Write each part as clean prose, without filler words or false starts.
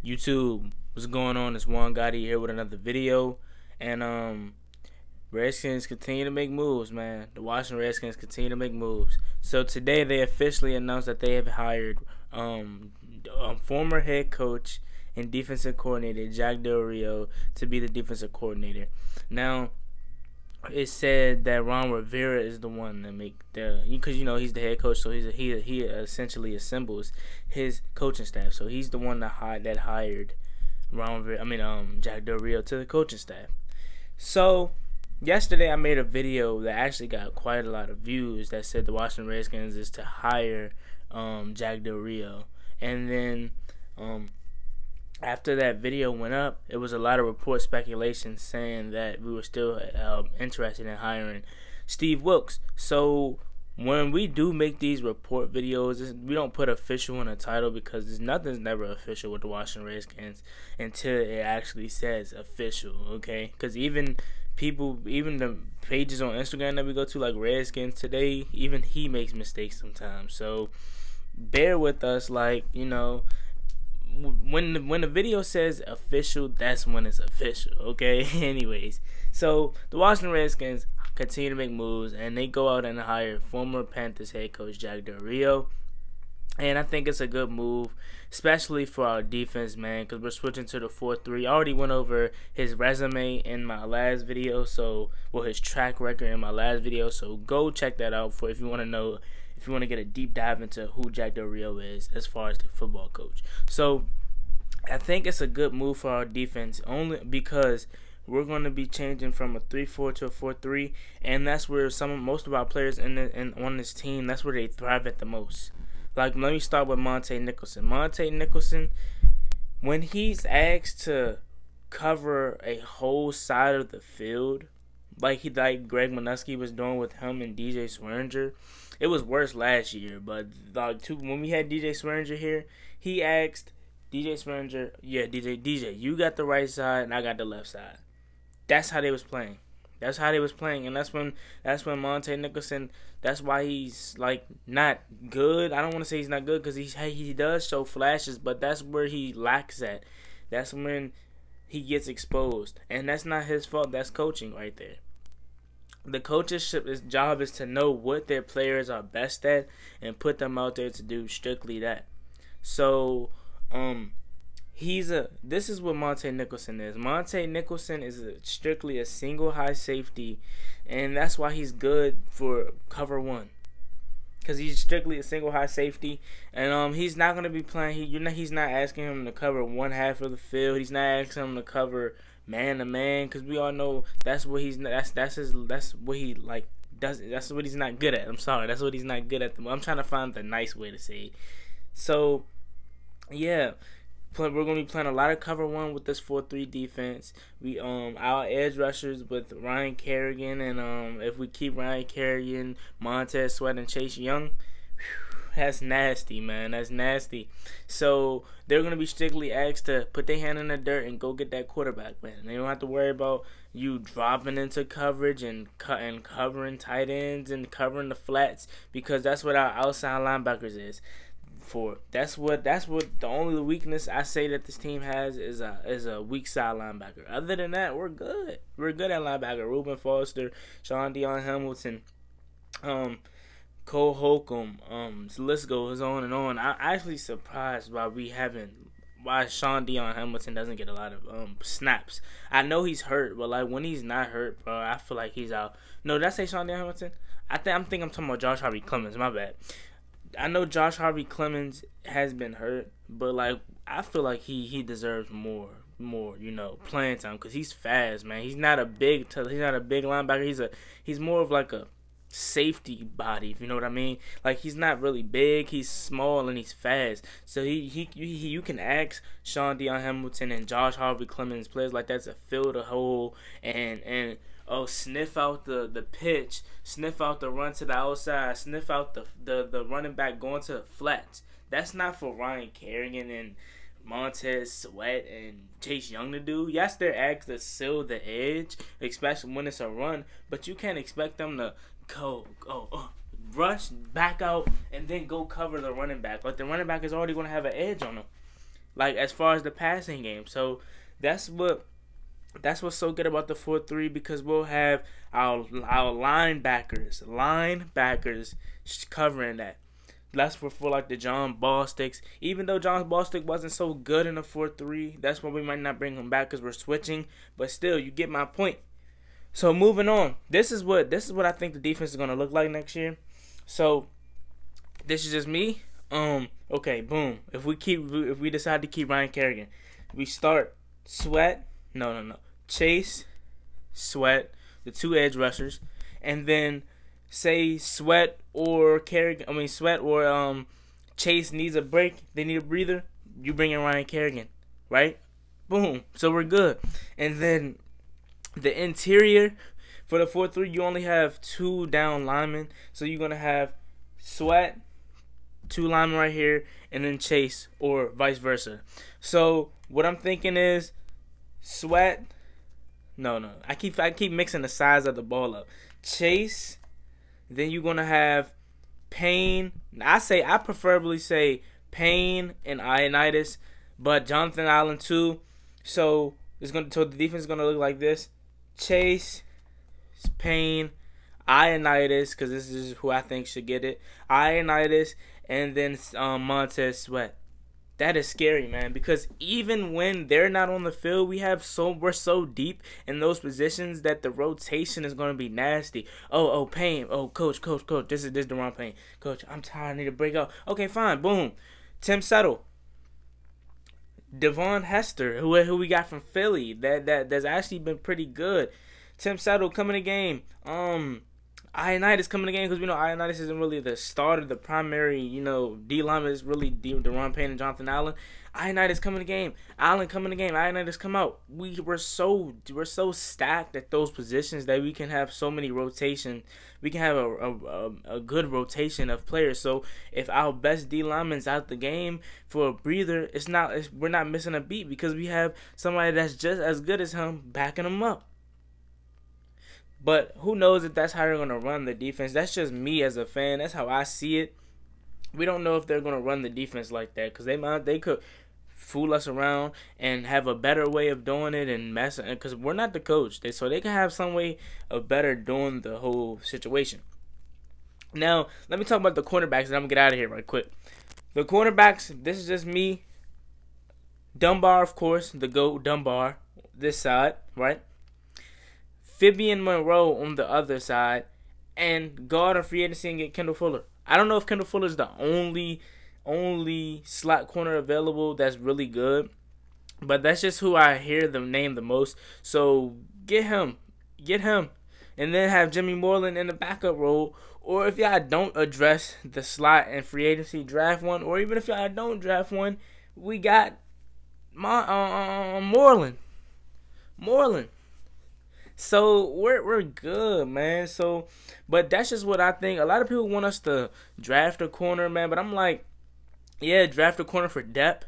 YouTube, what's going on? It's Juan Gotti here with another video, and Redskins continue to make moves, man. The Washington Redskins continue to make moves. So today they officially announced that they have hired former head coach and defensive coordinator Jack Del Rio to be the defensive coordinator. Now, it said that Ron Rivera is the one that make because he's the head coach, so he essentially assembles his coaching staff. So he's the one that hired Jack Del Rio to the coaching staff. So yesterday I made a video that actually got quite a lot of views that said the Washington Redskins is to hire Jack Del Rio, and then after that video went up, it was a lot of report speculation saying that we were still interested in hiring Steve Wilks. So when we do make these report videos, we don't put official in the title because nothing's never official with the Washington Redskins until it actually says official, okay? Because even the pages on Instagram that we go to, like Redskins Today, even he makes mistakes sometimes. So bear with us, when the video says official, that's when it's official, okay? Anyways, so the Washington Redskins continue to make moves, and they go out and hire former Panthers head coach Jack Del Rio, and I think it's a good move, especially for our defense, man, because we're switching to the 4-3. I already went over his resume in my last video, his track record in my last video, so go check that out if you want to know. If you want to get a deep dive into who Jack Del Rio is as far as the football coach. So I think it's a good move for our defense, only because we're going to be changing from a 3-4 to a 4-3, and that's where most of our players on this team, that's where they thrive at the most. Like, let me start with Monte Nicholson. Monte Nicholson, when he's asked to cover a whole side of the field, like Greg Minuski was doing with him and DJ Swearinger. It was worse last year, but when we had DJ Swearinger here, he asked DJ Swearinger, DJ, you got the right side and I got the left side. That's how they was playing. And that's when Monte Nicholson, that's why he's not good. I don't want to say he's not good because he does show flashes, but that's where he lacks at. That's when he gets exposed, and that's not his fault. That's coaching right there. The coach's job is to know what their players are best at and put them out there to do strictly that. So, this is what Monte Nicholson is. Monte Nicholson is strictly a single high safety, and that's why he's good for cover one. Because he's strictly a single high safety, and he's not going to be playing. He's not asking him to cover one half of the field. He's not asking him to cover man to man, because we all know that's what he's not good at. I'm sorry, that's what he's not good at. I'm trying to find the nice way to say it. So yeah, we're gonna be playing a lot of cover one with this 4-3 defense. We our edge rushers with Ryan Kerrigan, and if we keep Ryan Kerrigan, Montez Sweat, and Chase Young, that's nasty, man. That's nasty. So they're gonna be strictly asked to put their hand in the dirt and go get that quarterback, man. They don't have to worry about you dropping into coverage and covering tight ends and covering the flats, because that's what our outside linebackers is for. That's what the only weakness I say that this team has is a weak side linebacker. Other than that, we're good. We're good at linebacker. Reuben Foster, Sean Dion Hamilton, Cole Holcomb, the list goes on and on. I'm actually surprised why Sean Dion Hamilton doesn't get a lot of snaps. I know he's hurt, but when he's not hurt, bro, I feel like he's out. No, did I say Sean Dion Hamilton? I'm talking about Josh Harvey Clemens. My bad. I know Josh Harvey Clemens has been hurt, but I feel like he deserves more playing time, because he's fast, man. He's not a big linebacker. He's more of a safety body, if you know what I mean. He's not really big, he's small, and he's fast. So you can ask Sean Dion Hamilton and Josh Harvey Clemens, players like that, to fill the hole and sniff out the pitch, sniff out the run to the outside, sniff out the running back going to the flats. That's not for Ryan Kerrigan and Montez Sweat and Chase Young to do. Yes, they're asked to seal the edge, especially when it's a run, but you can't expect them to rush back out and then go cover the running back. The running back is already going to have an edge on them. like as far as the passing game. So that's what's so good about the 4-3, because we'll have our linebackers covering that. That's for like the John Ballsticks. Even though John Ballstick wasn't so good in the 4-3, that's why we might not bring him back, because we're switching. But still, you get my point. So moving on, this is what I think the defense is gonna look like next year. So this is just me. Okay, boom. If we decide to keep Ryan Kerrigan, we start Chase, Sweat, the two edge rushers, and then say Sweat or Chase needs a break, they need a breather, you bring in Ryan Kerrigan, right? Boom. So we're good. And then the interior for the 4-3, you only have 2 down linemen, so you're gonna have Sweat, 2 linemen right here, and then Chase, or vice versa. So what I'm thinking is Sweat. No. I keep mixing the size of the ball up. Chase, then you're gonna have Payne. I preferably say Payne and Ioannidis, but Jonathan Allen too. So the defense is gonna look like this: Chase, Payne, Ioannidis, because this is who I think should get it. Ioannidis, and then Montez Sweat. That is scary, man, because even when they're not on the field, we're so deep in those positions that the rotation is going to be nasty. Oh, Payne. Oh, coach. This is Deron Payne. Coach, I'm tired. I need to break out. Okay, fine. Boom. Tim Settle. Devon Hester, who we got from Philly, that's actually been pretty good. Tim Settle coming to game. Ioannidis coming to game, because we know Ioannidis isn't really the starter, the primary, D lineman is really Deron Payne and Jonathan Allen. Ioannidis coming to game. Allen coming to game. Ioannidis come out. We're so stacked at those positions that we can have so many rotation. We can have a good rotation of players. So if our best D lineman's out the game for a breather, we're not missing a beat, because we have somebody that's just as good as him backing him up. But who knows if that's how they're going to run the defense. That's just me as a fan. That's how I see it. We don't know if they're going to run the defense like that, because they could fool us around and have a better way of doing it and messing, because we're not the coach. So they can have some way of better doing the whole situation. Now, let me talk about the cornerbacks, and I'm going to get out of here right quick. The cornerbacks, this is just me. Dunbar, of course, the GOAT Dunbar, this side, right? Fabian Monroe on the other side, and guard or free agency and get Kendall Fuller. I don't know if Kendall Fuller is the only slot corner available that's really good, but that's just who I hear them name the most. So get him, and then have Jimmy Moreland in the backup role. Or if y'all don't address the slot and free agency, draft one. Or even if y'all don't draft one, we got Moreland. So we're good, man. So, but that's just what I think. A lot of people want us to draft a corner, man. But I'm like, yeah, draft a corner for depth.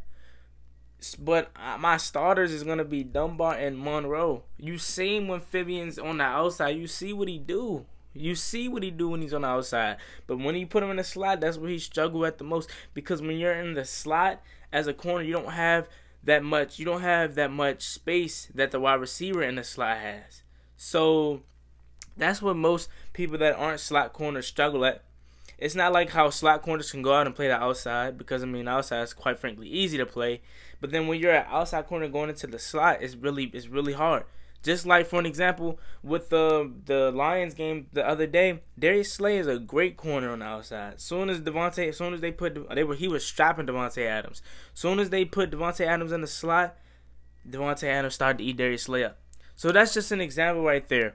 But my starters is gonna be Dunbar and Monroe. You see him when Fabian's on the outside. You see what he do. You see what he do when he's on the outside. But when you put him in the slot, that's where he struggle at the most. Because when you're in the slot as a corner, you don't have that much. You don't have that much space that the wide receiver in the slot has. So that's what most people that aren't slot corners struggle at. It's not like how slot corners can go out and play the outside, because the outside is quite frankly easy to play. But then when you're an outside corner going into the slot, it's really hard. Just like, for an example, with the Lions game the other day, Darius Slay is a great corner on the outside. He was strapping Devontae Adams. Soon as they put Devontae Adams in the slot, Devontae Adams started to eat Darius Slay up. So that's just an example right there.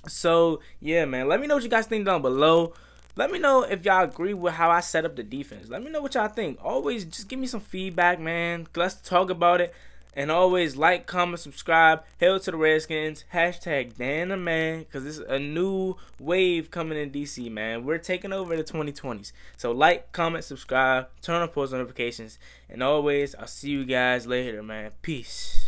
So, yeah, man. Let me know what you guys think down below. Let me know if y'all agree with how I set up the defense. Let me know what y'all think. Always just give me some feedback, man. Let's talk about it. And always like, comment, subscribe. Hail to the Redskins. Hashtag Dan the Man. Because this is a new wave coming in DC, man. We're taking over the 2020s. So like, comment, subscribe. Turn on post notifications. And always, I'll see you guys later, man. Peace.